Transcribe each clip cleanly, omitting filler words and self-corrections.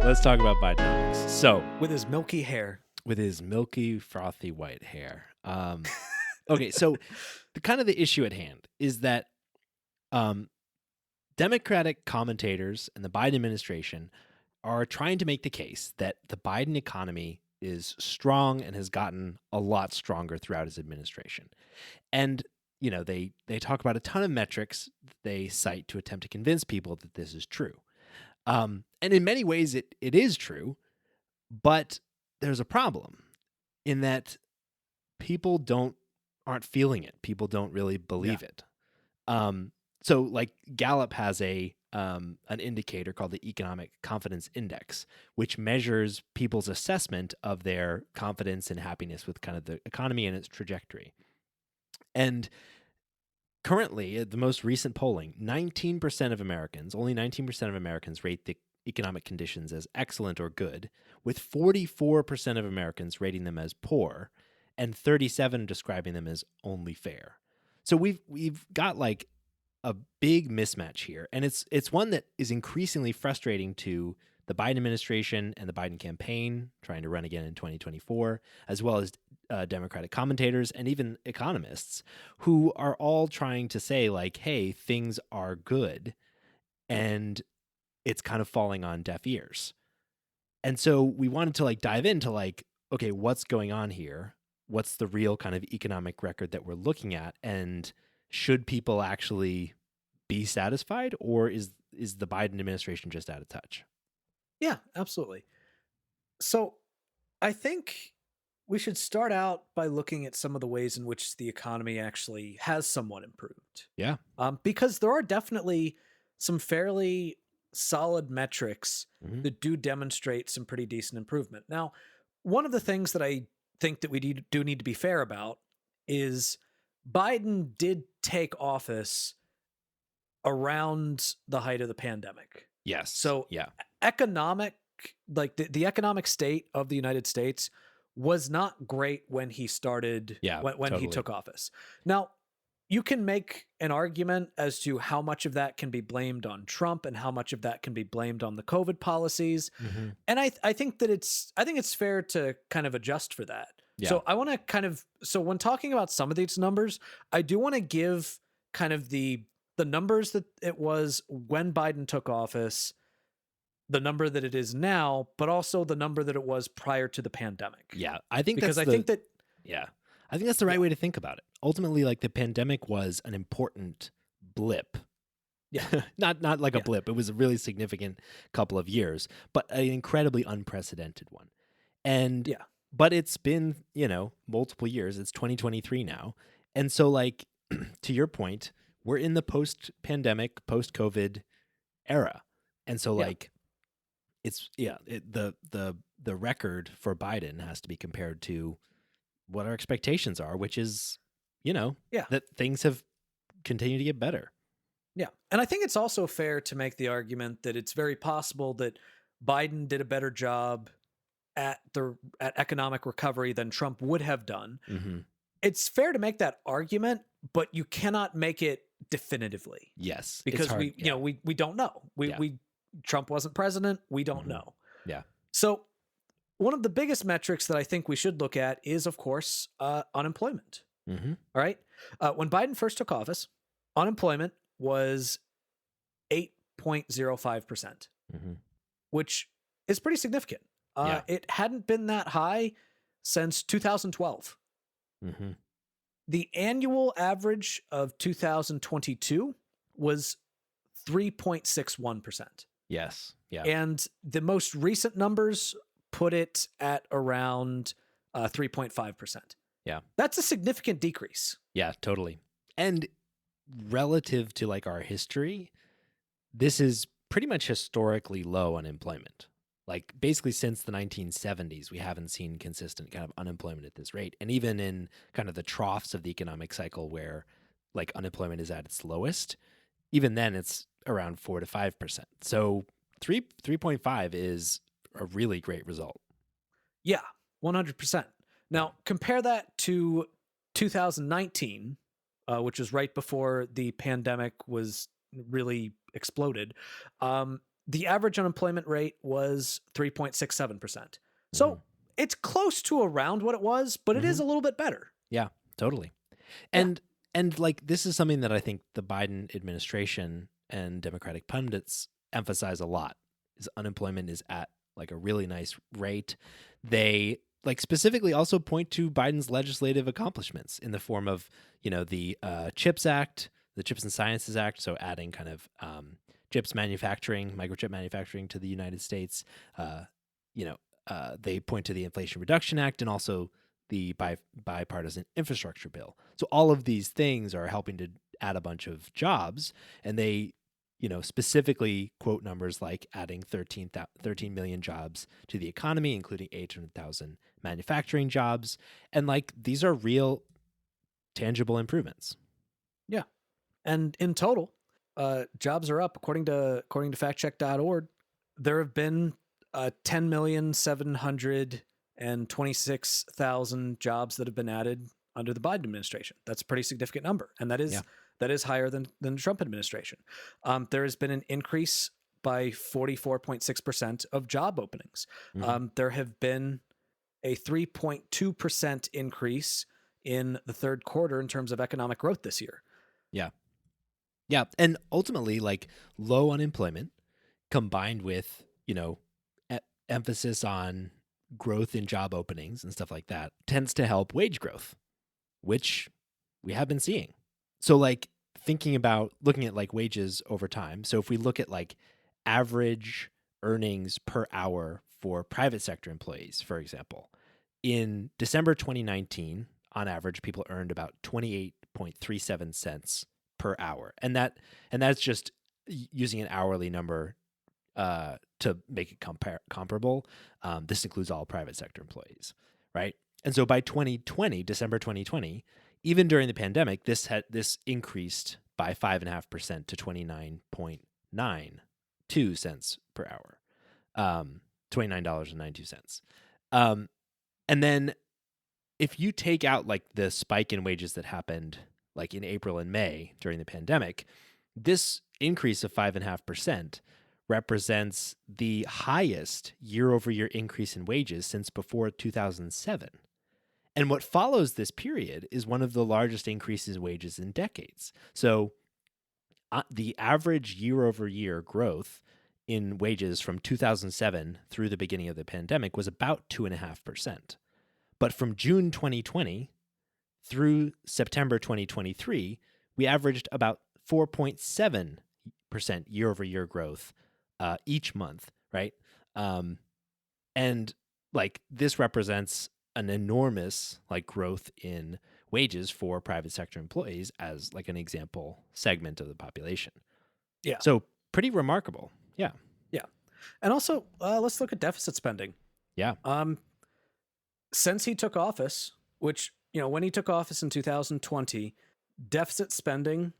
Let's talk about Bidenomics. So, With his milky hair. with his milky, frothy white hair. Okay, so the issue at hand is that um, Democratic commentators and the Biden administration are trying to make the case that the Biden economy is strong and has gotten a lot stronger throughout his administration. And they talk about a ton of metrics that they cite to attempt to convince people that this is true. And in many ways, it is true, but there's a problem in that people aren't feeling it. People don't really believe it. So like Gallup has an indicator called the Economic Confidence Index, which measures people's assessment of their confidence and happiness with kind of the economy and its trajectory. And currently, at the most recent polling, 19% of Americans, only 19% of Americans rate the economic conditions as excellent or good, with 44% of Americans rating them as poor and 37 describing them as only fair. So we've got like a big mismatch here, and it's one that is increasingly frustrating to the Biden administration and the Biden campaign trying to run again in 2024, as well as Democratic commentators and even economists who are all trying to say like, hey, things are good, and it's kind of falling on deaf ears. And so we wanted to like dive into like, okay, what's going on here? What's the real kind of economic record that we're looking at? And should people actually be satisfied, or is the Biden administration just out of touch? Yeah, absolutely. So I think we should start out by looking at some of the ways in which the economy actually has somewhat improved. Yeah. Because there are definitely some fairly solid metrics Mhm. that do demonstrate some pretty decent improvement. Now, one of the things that I think that we do need to be fair about is Biden did take office around the height of the pandemic. Yes. So yeah. economic, like the economic state of the United States was not great when he started, Yeah, when he totally. took office. Now, you can make an argument as to how much of that can be blamed on Trump and how much of that can be blamed on the COVID policies. Mhm. And I think that I think it's fair to kind of adjust for that. Yeah. So I want to so when talking about some of these numbers, I do want to give kind of the numbers that it was when Biden took office, the number that it is now, but also the number that it was prior to the pandemic. Yeah, I think Because that's I think that yeah, I think that's the right way to think about it. Ultimately, like the pandemic was an important blip. Yeah. not like a Yeah. blip. It was a really significant couple of years, but an incredibly unprecedented one. And Yeah. but it's been, multiple years. It's 2023 now. And so like to your point, we're in the post-pandemic, post-COVID era. And so Yeah. like the record for Biden has to be compared to what our expectations are, which is, Yeah. that things have continued to get better. Yeah. And I think it's also fair to make the argument that it's very possible that Biden did a better job at economic recovery than Trump would have done. Mm-hmm. It's fair to make that argument, but you cannot make it definitively. Yes, it's Because hard. we don't know. We Trump wasn't president, we don't Mhm. know. Yeah. So one of the biggest metrics that I think we should look at is, of course, unemployment. Mm-hmm. All right. When Biden first took office, unemployment was 8.05%, Mm-hmm. which is pretty significant. Yeah. It hadn't been that high since 2012. Mm-hmm. The annual average of 2022 was 3.61%. Yes. Yeah. And the most recent numbers put it at around 3.5%. Yeah. That's a significant decrease. Yeah, totally. And relative to like our history, this is pretty much historically low unemployment. Like basically since the 1970s, we haven't seen consistent kind of unemployment at this rate. And even in kind of the troughs of the economic cycle where like unemployment is at its lowest, even then it's around 4 to 5%. So 3.5 is a really great result. Yeah, 100%. Now, compare that to 2019, which was right before the pandemic was really exploded. the average unemployment rate was 3.67%. Mm-hmm. So it's close to around what it was, but it Mm-hmm. is a little bit better. Yeah, totally. Yeah. And like this is something that I think the Biden administration and Democratic pundits emphasize a lot. Is unemployment is at like a really nice rate. They like specifically also point to Biden's legislative accomplishments in the form of, the CHIPS Act, the Chips and Sciences Act, so adding kind of chips manufacturing, microchip manufacturing to the United States. You know, they point to the Inflation Reduction Act and also the bipartisan infrastructure bill. So all of these things are helping to add a bunch of jobs, and they, specifically quote numbers like adding 13 million jobs to the economy, including 800,000 manufacturing jobs, and like these are real, tangible improvements. Yeah. And in total, jobs are up according to factcheck.org. There have been 10,726,000 jobs that have been added under the Biden administration. That's a pretty significant number, and that Yeah. is higher than the Trump administration. There has been an increase by 44.6% of job openings. Mm-hmm. There have been a 3.2% increase in the third quarter in terms of economic growth this year. Yeah. Yeah. And ultimately, like low unemployment combined with, emphasis on growth in job openings and stuff like that tends to help wage growth, which we have been seeing. So like thinking about looking at like wages over time. So if we look at like average earnings per hour for private sector employees, for example, in December 2019, on average, people earned about 28.37 cents per hour. And that's just using an hourly number to make it comparable. This includes all private sector employees, right? And so by 2020, December 2020, even during the pandemic, this increased by 5.5% to 29.92 cents per hour, $29.92. And then if you take out like the spike in wages that happened like in April and May during the pandemic, this increase of 5.5% represents the highest year-over-year increase in wages since before 2007. And what follows this period is one of the largest increases in wages in decades. So the average year-over-year growth in wages from 2007 through the beginning of the pandemic was about 2.5%. But from June 2020 through September 2023, we averaged about 4.7% year-over-year growth each month, right? And like this represents an enormous like growth in wages for private sector employees as like an example segment of the population. Yeah. So pretty remarkable. Yeah. Yeah. And also, let's look at deficit spending. Yeah. Since he took office, which, when he took office in 2020, deficit spending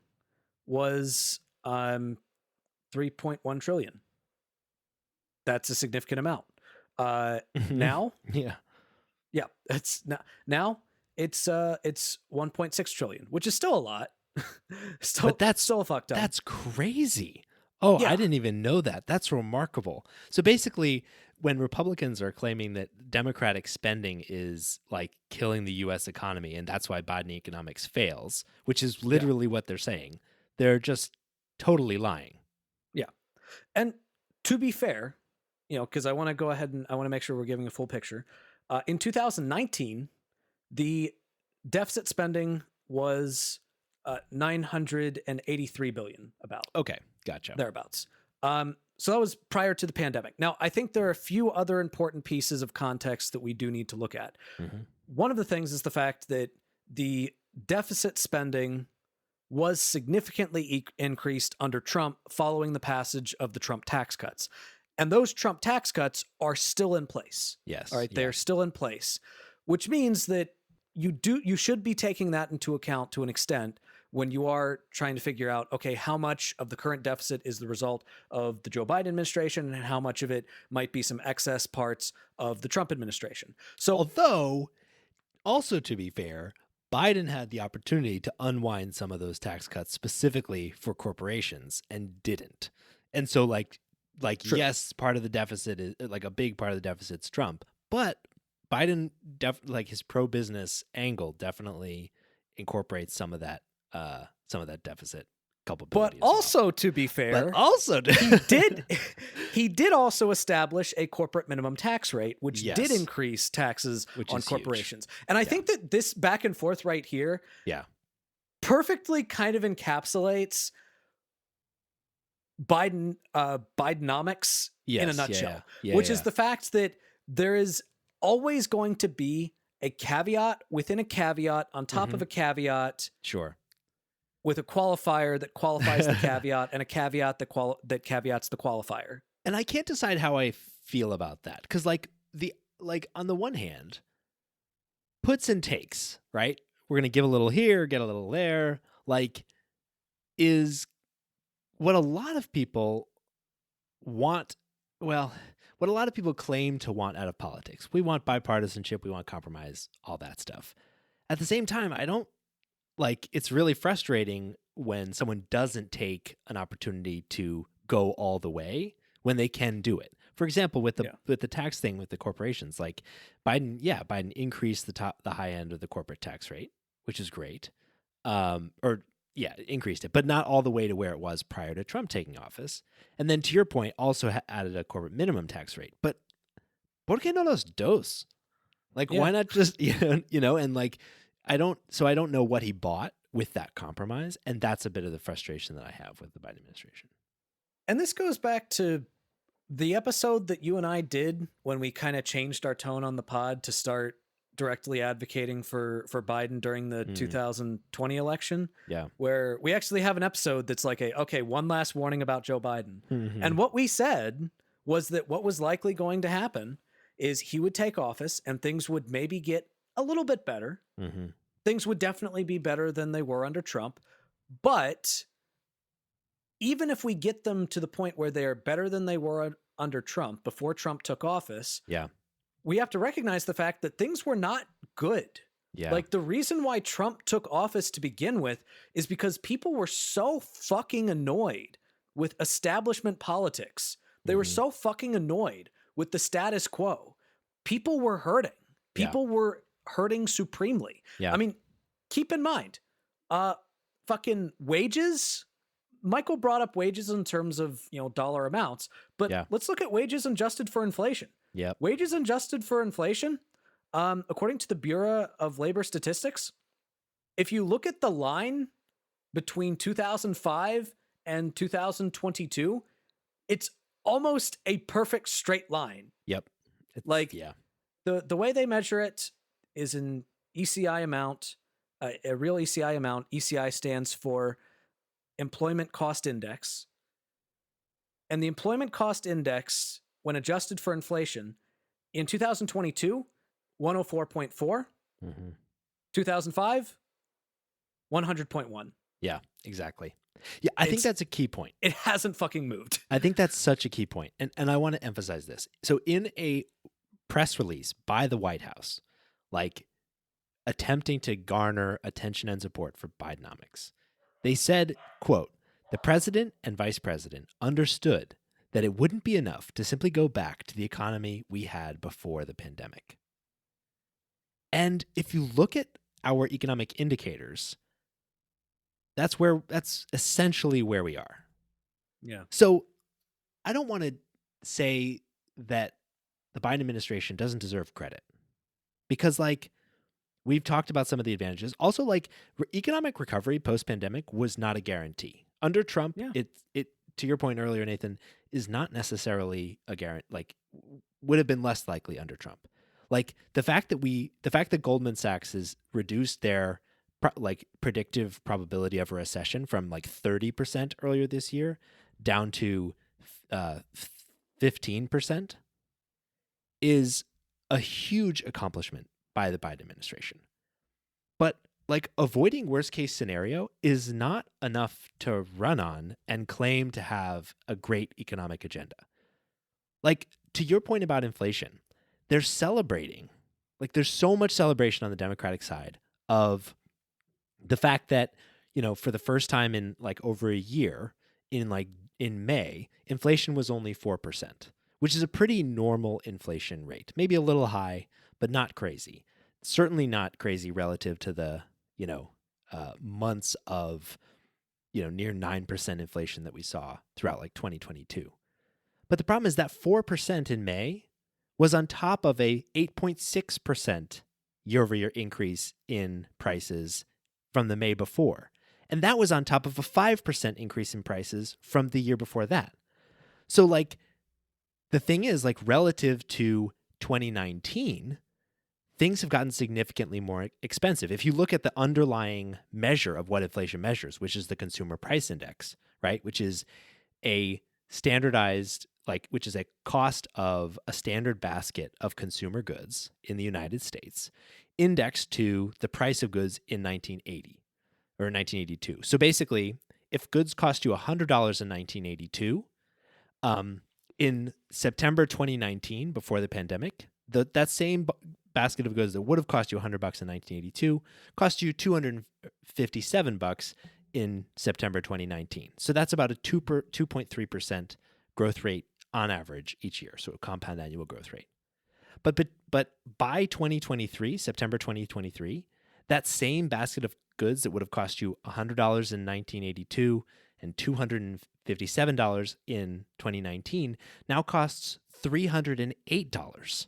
was 3.1 trillion. That's a significant amount. Now, yeah. it's now it's 1.6 trillion, which is still a lot. But that's still fucked up. That's crazy. Oh, Yeah. I didn't even know that. That's remarkable. So basically, when Republicans are claiming that Democratic spending is like killing the US economy and that's why Biden economics fails, which is literally what they're saying, they're just totally lying. Yeah. And to be fair, because I want to go ahead and I want to make sure we're giving a full picture. In 2019, the deficit spending was 983 billion, about. Okay, gotcha. Thereabouts. So that was prior to the pandemic. Now, I think there are a few other important pieces of context that we do need to look at. Mm-hmm. One of the things is the fact that the deficit spending was significantly increased under Trump following the passage of the Trump tax cuts. And those Trump tax cuts are still in place. Yes. All right. Yeah. They're still in place, which means that you should be taking that into account to an extent when you are trying to figure out, okay, how much of the current deficit is the result of the Joe Biden administration and how much of it might be some excess parts of the Trump administration. So, although, also to be fair, Biden had the opportunity to unwind some of those tax cuts specifically for corporations and didn't. And so like like, True. yes, part of the deficit is like a big part of the deficit's Trump, but Biden, like his pro-business angle definitely incorporates some of that deficit But culpability as well. also, to be But fair, also, he did also establish a corporate minimum tax rate, which did Yes. increase taxes Which on is huge. corporations. And I think that this back and forth right here yeah, perfectly kind of encapsulates Bidenomics in a nutshell, which is the fact that there is always going to be a caveat within a caveat on top of a caveat, sure, with a qualifier that qualifies the caveat and a caveat that caveats the qualifier. And I can't decide how I feel about that, because like on the one hand, puts and takes, right? We're gonna give a little here, get a little there, like, is what a lot of people want. Well, what a lot of people claim to want out of politics. We want bipartisanship, we want compromise, all that stuff. At the same time, I don't like, it's really frustrating when someone doesn't take an opportunity to go all the way when they can do it. For example, with the tax thing with the corporations, like Biden increased the high end of the corporate tax rate, which is great. Increased it, but not all the way to where it was prior to Trump taking office. And then, to your point, also added a corporate minimum tax rate. But ¿por qué no los dos? Like, why not just, and like, I don't know what he bought with that compromise. And that's a bit of the frustration that I have with the Biden administration. And this goes back to the episode that you and I did when we kind of changed our tone on the pod to start directly advocating for Biden during the 2020 election. Yeah. Where we actually have an episode that's like one last warning about Joe Biden. And what we said was that what was likely going to happen is he would take office and things would maybe get a little bit better. Things would definitely be better than they were under Trump. But even if we get them to the point where they're better than they were under Trump, before Trump took office, we have to recognize the fact that things were not good. Like, the reason why Trump took office to begin with is because people were so fucking annoyed with establishment politics. They were so fucking annoyed with the status quo. People were hurting. People were hurting supremely. I mean, keep in mind, fucking wages. Michael brought up wages in terms of, dollar amounts, but let's look at wages adjusted for inflation. Wages adjusted for inflation, according to the Bureau of Labor Statistics, if you look at the line between 2005 and 2022, it's almost a perfect straight line. The way they measure it is an ECI amount, a real ECI amount. ECI stands for Employment Cost Index. And the Employment Cost Index, when adjusted for inflation, in 2022, 104.4. 2005, 100.1. Yeah, exactly. Yeah, I think that's a key point. It hasn't fucking moved. I think that's such a key point. And I want to emphasize this. So in a press release by the White House, like, attempting to garner attention and support for Bidenomics, they said, quote, "The president and vice president understood that it wouldn't be enough to simply go back to the economy we had before the pandemic." And if you look at our economic indicators, that's essentially where we are. So I don't want to say that the Biden administration doesn't deserve credit, because, like, we've talked about some of the advantages. Also, like, economic recovery post-pandemic was not a guarantee. Under Trump, it to your point earlier, Nathan, is not necessarily a guarantee. Like, would have been less likely under Trump. Like, the fact that Goldman Sachs has reduced their predictive probability of a recession from like 30% earlier this year down to 15% is a huge accomplishment by the Biden administration. But, like, avoiding worst case scenario is not enough to run on and claim to have a great economic agenda. Like, to your point about inflation, they're celebrating, like, there's so much celebration on the Democratic side of the fact that, for the first time in like over a year, in like in May, inflation was only 4%, which is a pretty normal inflation rate. Maybe a little high, but not crazy. Certainly not crazy relative to the, months of, near 9% inflation that we saw throughout like 2022. But the problem is that 4% in May was on top of a 8.6% year-over-year increase in prices from the May before. And that was on top of a 5% increase in prices from the year before that. So like the thing is, like, relative to 2019, things have gotten significantly more expensive. If you look at the underlying measure of what inflation measures, which is the consumer price index, right? Which is a standardized, which is a cost of a standard basket of consumer goods in the United States indexed to the price of goods in 1980 or 1982. So basically, if goods cost you $100 in 1982, in September 2019, before the pandemic, that same basket of goods that would have cost you $100 in 1982 cost you $257 in September 2019. So that's about a 2.3% growth rate on average each year. So a compound annual growth rate. But by 2023, September 2023, that same basket of goods that would have cost you $100 in 1982 and $257 in 2019 now costs $308.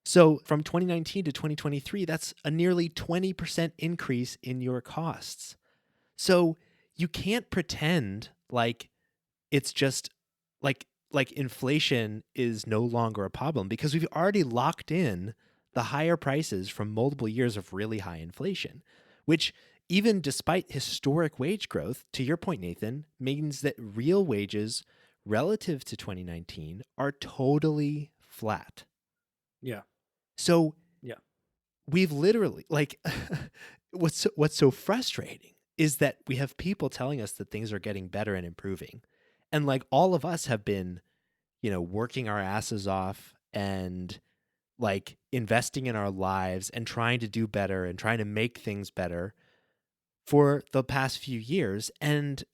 So from 2019 to 2023, that's a nearly 20% increase in your costs. So you can't pretend like it's just like inflation is no longer a problem, because we've already locked in the higher prices from multiple years of really high inflation, which, even despite historic wage growth, to your point, Nathan, means that real wages relative to 2019 are totally flat. Yeah. So yeah, we've literally, like, what's so frustrating is that we have people telling us that things are getting better and improving. And like all of us have been, working our asses off and like investing in our lives and trying to do better and trying to make things better for the past few years. And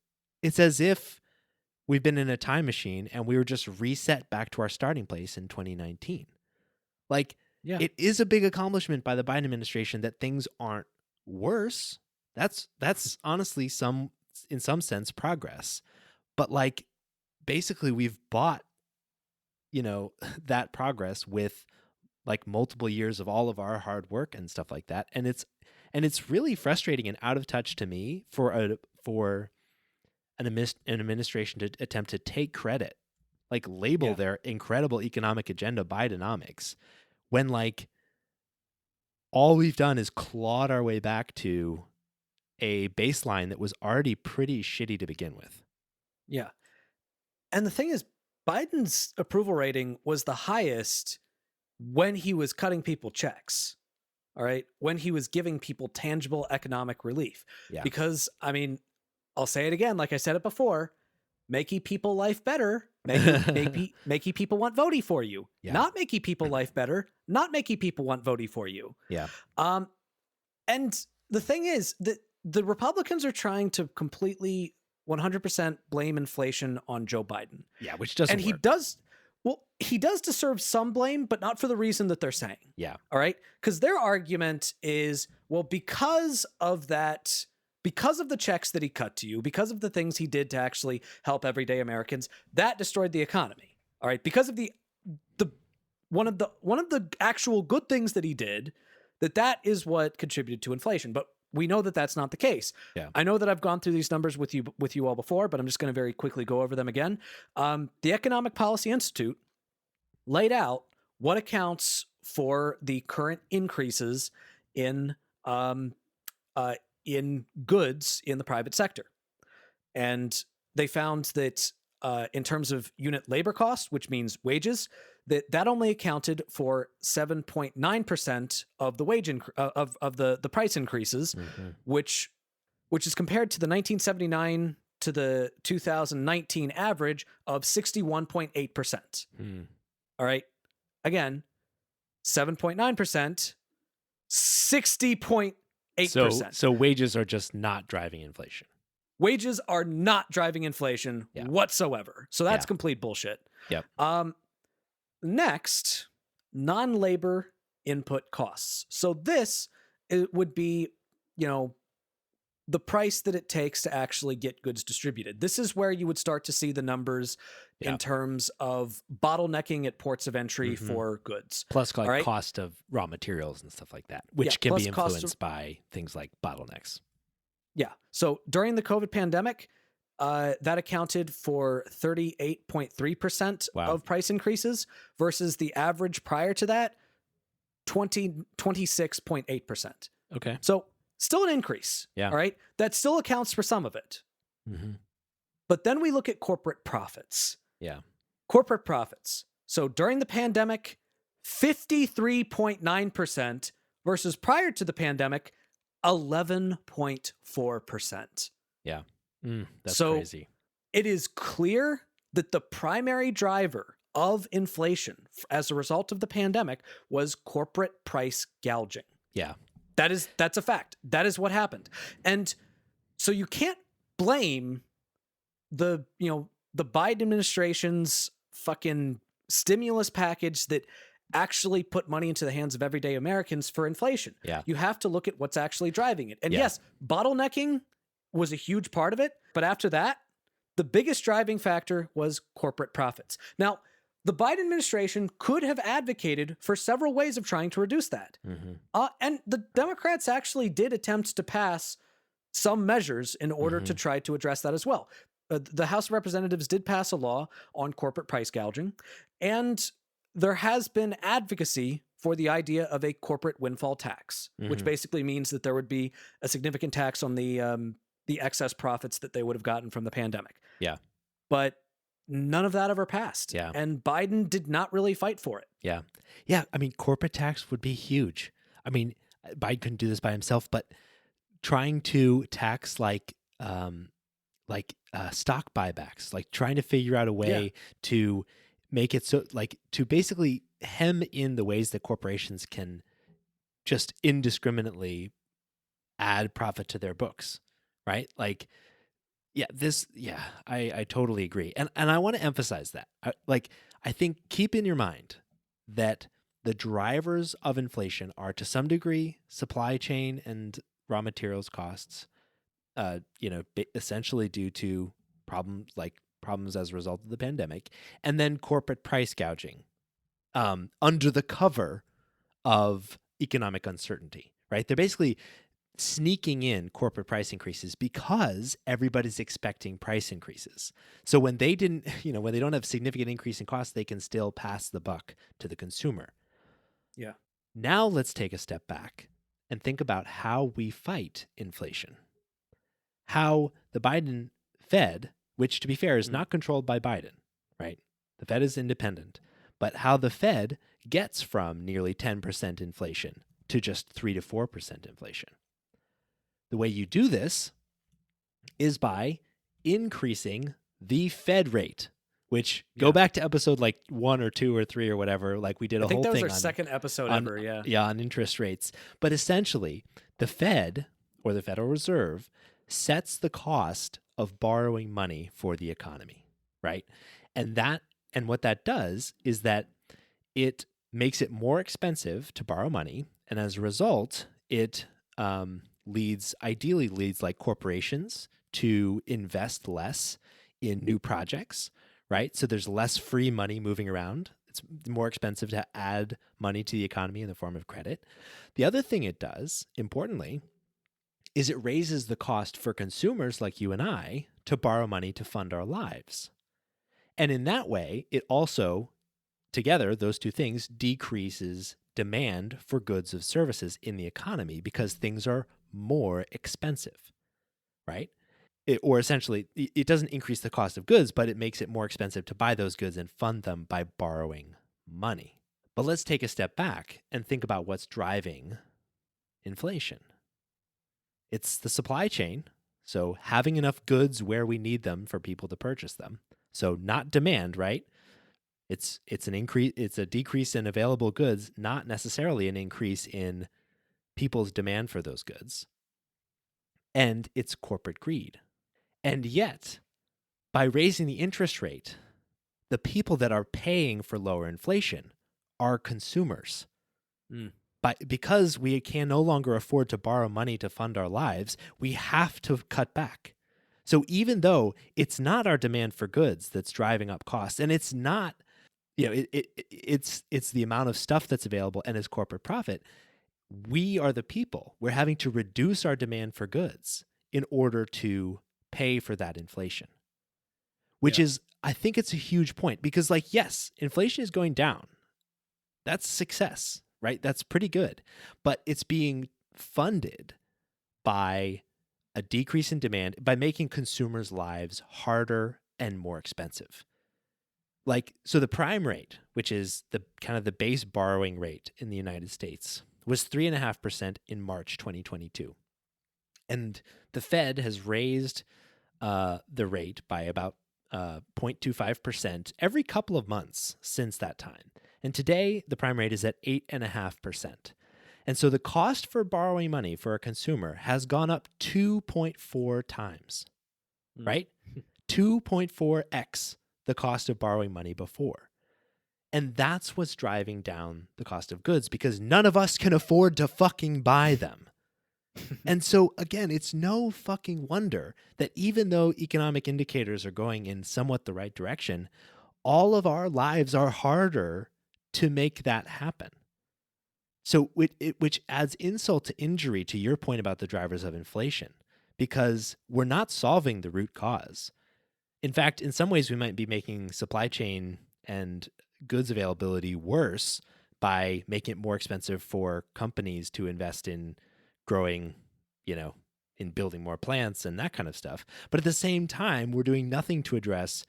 it's as if we've been in a time machine and we were just reset back to our starting place in 2019. Like, yeah, it is a big accomplishment by the Biden administration that things aren't worse. That's honestly in some sense progress. But like, basically we've bought, that progress with like multiple years of all of our hard work and stuff like that. And it's really frustrating and out of touch to me for an administration to attempt to take credit, like label their incredible economic agenda Bidenomics, when like all we've done is clawed our way back to a baseline that was already pretty shitty to begin with. Yeah. And the thing is, Biden's approval rating was the highest when he was cutting people checks. All right. When he was giving people tangible economic relief. Yeah. Because, I mean, I'll say it again, like I said it before, making people life better, making people want voting for you. Yeah. Not making people life better, not making people want voting for you. Yeah. And the thing is that the Republicans are trying to completely 100% blame inflation on Joe Biden. Yeah, which doesn't work. He does deserve some blame, but not for the reason that they're saying. Yeah. All right? Because their argument is, well, because of the checks that he cut to you, because of the things he did to actually help everyday Americans, that destroyed the economy. All right? Because of one of the actual good things that he did, that is what contributed to inflation. But we know that that's not the case. Yeah. I know that I've gone through these numbers with you all before, but I'm just going to very quickly go over them again. The Economic Policy Institute laid out what accounts for the current increases in goods in the private sector. And they found that in terms of unit labor cost, which means wages, that only accounted for 7.9% of the of the price increases, Mm-hmm. which is compared to the 1979 to the 2019 average of 61.8%. All right. Again, 7.9%, 60.8%. So wages are just not driving inflation. Wages are not driving inflation Yeah. whatsoever. So that's Yeah. complete bullshit. Yep. Next, non-labor input costs. So this it would be, the price that it takes to actually get goods distributed. This is where you would start to see the numbers in Yeah. terms of bottlenecking at ports of entry Mhm. for goods. Plus, like, All right? cost of raw materials and stuff like that, which Yeah, can plus be cost of- influenced by things like bottlenecks. Yeah. So during the COVID pandemic, that accounted for 38.3% Wow. of price increases versus the average prior to that, 26.8%. Okay. So still an increase. Yeah. All right. That still accounts for some of it. Mm-hmm. But then we look at corporate profits. Yeah. Corporate profits. So during the pandemic, 53.9% versus prior to the pandemic, 11.4%. Yeah. That's So crazy. it is clear that the primary driver of inflation as a result of the pandemic was corporate price gouging. Yeah. That's a fact. That is what happened. And so you can't blame the Biden administration's fucking stimulus package that actually put money into the hands of everyday Americans for inflation. Yeah. You have to look at what's actually driving it. And Yeah. yes, bottlenecking was a huge part of it. But after that, the biggest driving factor was corporate profits. Now, the Biden administration could have advocated for several ways of trying to reduce that. Mm-hmm. And the Democrats actually did attempt to pass some measures in order to try to address that as well. The House of Representatives did pass a law on corporate price gouging, and there has been advocacy for the idea of a corporate windfall tax, which basically means that there would be a significant tax on the excess profits that they would have gotten from the pandemic. Yeah. But none of that ever passed. Yeah. And Biden did not really fight for it. Yeah. Yeah. I mean, corporate tax would be huge. I mean, Biden couldn't do this by himself, but trying to tax stock buybacks, like trying to figure out a way to make it so, like, to basically hem in the ways that corporations can just indiscriminately add profit to their books, right? Like, I totally agree. And I want to emphasize that. I think keep in your mind that the drivers of inflation are to some degree supply chain and raw materials costs, essentially due to problems as a result of the pandemic, and then corporate price gouging under the cover of economic uncertainty, right? They're basically sneaking in corporate price increases because everybody's expecting price increases. So when they didn't, when they don't have significant increase in costs, they can still pass the buck to the consumer. Yeah. Now let's take a step back and think about how we fight inflation. How the Biden Fed, which to be fair is not controlled by Biden, right? The Fed is independent, but how the Fed gets from nearly 10% inflation to just 3 to 4% inflation. The way you do this is by increasing the Fed rate, which go back to episode like 1 or 2 or 3 or whatever, like we did a whole thing on. I think that was our second episode ever, yeah. Yeah, on interest rates. But essentially, the Fed, or the Federal Reserve, sets the cost of borrowing money for the economy, right? And what that does is that it makes it more expensive to borrow money, and as a result, it ideally leads like corporations to invest less in new projects, right? So there's less free money moving around. It's more expensive to add money to the economy in the form of credit. The other thing it does, importantly, is it raises the cost for consumers like you and I to borrow money to fund our lives. And in that way, it also, together, those two things decreases demand for goods and services in the economy because things are more expensive, right? Or essentially, it doesn't increase the cost of goods, but it makes it more expensive to buy those goods and fund them by borrowing money. But let's take a step back and think about what's driving inflation. It's the supply chain, so having enough goods where we need them for people to purchase them. So not demand, right? It's a decrease in available goods, not necessarily an increase in people's demand for those goods. And it's corporate greed. And yet, by raising the interest rate, the people that are paying for lower inflation are consumers. Mm. Because we can no longer afford to borrow money to fund our lives, we have to cut back. So even though it's not our demand for goods that's driving up costs, and it's not, it's the amount of stuff that's available and its corporate profit, we are the people. We're having to reduce our demand for goods in order to pay for that inflation, which Yeah. is, I think it's a huge point because, like, yes, inflation is going down. That's success, right? That's pretty good. But it's being funded by a decrease in demand, by making consumers' lives harder and more expensive. Like, so the prime rate, which is the kind of the base borrowing rate in the United States, was 3.5% in March 2022. And the Fed has raised the rate by about 0.25% every couple of months since that time. And today, the prime rate is at 8.5%. And so the cost for borrowing money for a consumer has gone up 2.4 times, Mm. right? 2.4x the cost of borrowing money before. And that's what's driving down the cost of goods because none of us can afford to fucking buy them. And so, again, it's no fucking wonder that even though economic indicators are going in somewhat the right direction, all of our lives are harder to make that happen. So, which adds insult to injury to your point about the drivers of inflation, because we're not solving the root cause. In fact, in some ways, we might be making supply chain and goods availability worse by making it more expensive for companies to invest in growing, in building more plants and that kind of stuff. But at the same time, we're doing nothing to address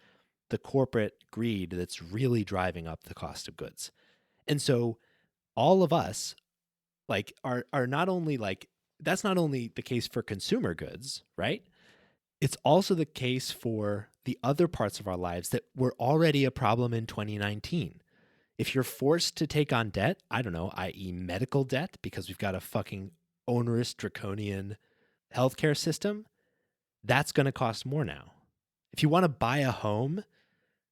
the corporate greed that's really driving up the cost of goods. And so all of us are not only that's not only the case for consumer goods, right? It's also the case for the other parts of our lives that were already a problem in 2019. If you're forced to take on debt, I don't know, i.e. medical debt, because we've got a fucking onerous, draconian healthcare system, that's going to cost more now. If you want to buy a home,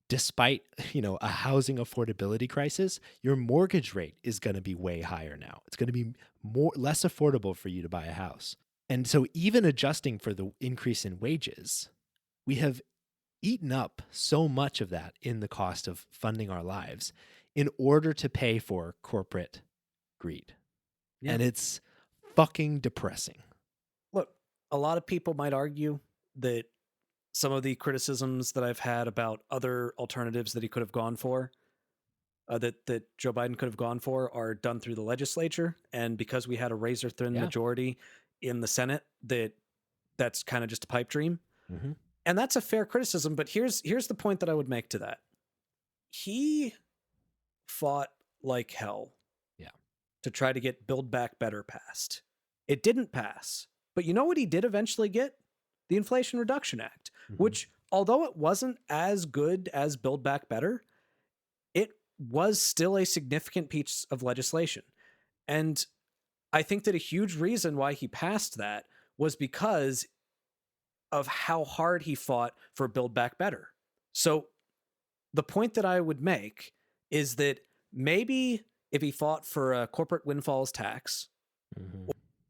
despite, a housing affordability crisis, your mortgage rate is going to be way higher now. It's going to be less affordable for you to buy a house. And so even adjusting for the increase in wages, we have eaten up so much of that in the cost of funding our lives in order to pay for corporate greed. Yeah. And it's fucking depressing. Look, a lot of people might argue that some of the criticisms that I've had about other alternatives that he could have gone for, that Joe Biden could have gone for, are done through the legislature. And because we had a razor thin majority in the Senate, that's kind of just a pipe dream. Mm-hmm. And that's a fair criticism. But here's the point that I would make to that. He fought like hell to try to get Build Back Better passed. It didn't pass. But you know what he did eventually get? The Inflation Reduction Act, which, although it wasn't as good as Build Back Better, it was still a significant piece of legislation. And I think that a huge reason why he passed that was because of how hard he fought for Build Back Better. So the point that I would make is that maybe if he fought for a corporate windfalls tax,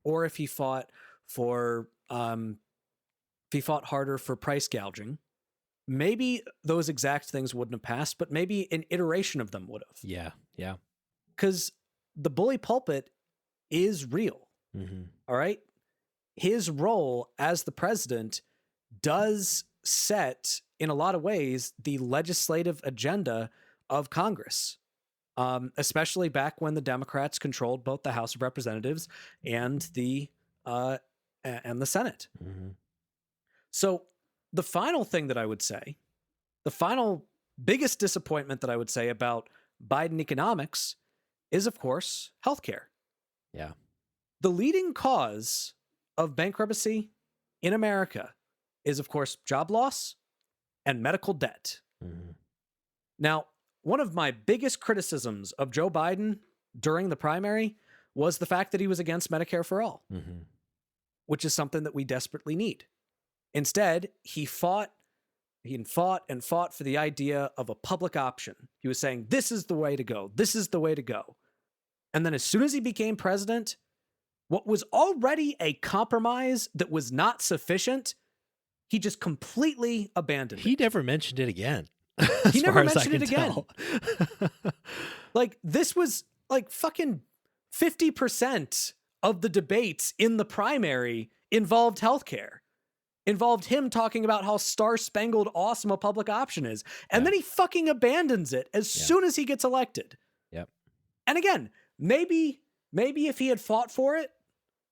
or if he fought for if he fought harder for price gouging, maybe those exact things wouldn't have passed, but maybe an iteration of them would have. Yeah. Because the bully pulpit is real. All right. His role as the president does set, in a lot of ways, the legislative agenda of Congress, especially back when the Democrats controlled both the House of Representatives and the Senate. So the final thing that I would say, the final biggest disappointment that I would say about Biden economics is, of course, healthcare. Yeah. The leading cause of bankruptcy in America is, of course, job loss and medical debt. Now, one of my biggest criticisms of Joe Biden during the primary was the fact that he was against Medicare for all, which is something that we desperately need. Instead, he fought for the idea of a public option. He was saying, this is the way to go. This is the way to go. And then as soon as he became president, what was already a compromise that was not sufficient, he just completely abandoned He it. never mentioned it again. He never mentioned it again. Like, this was like fucking 50% of the debates in the primary involved healthcare. Involved him talking about how star-spangled awesome a public option is. And then he fucking abandons it as soon as he gets elected. Yep. And again, maybe if he had fought for it,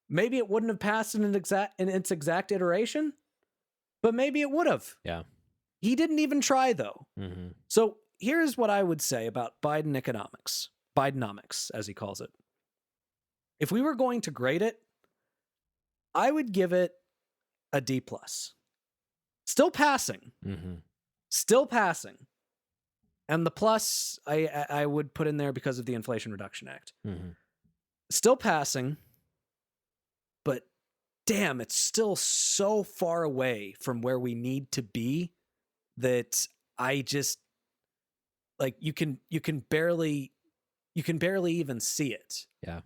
maybe it wouldn't have passed in its exact iteration, but maybe it would have. Yeah. He didn't even try, though. Mm-hmm. So here's what I would say about Bidenomics, as he calls it. If we were going to grade it, I would give it a D+. Still passing. Mm-hmm. Still passing. And the plus I would put in there because of the Inflation Reduction Act. Mm-hmm. Still passing, but damn, it's still so far away from where we need to be that I just, like, you can barely even see it. Yeah.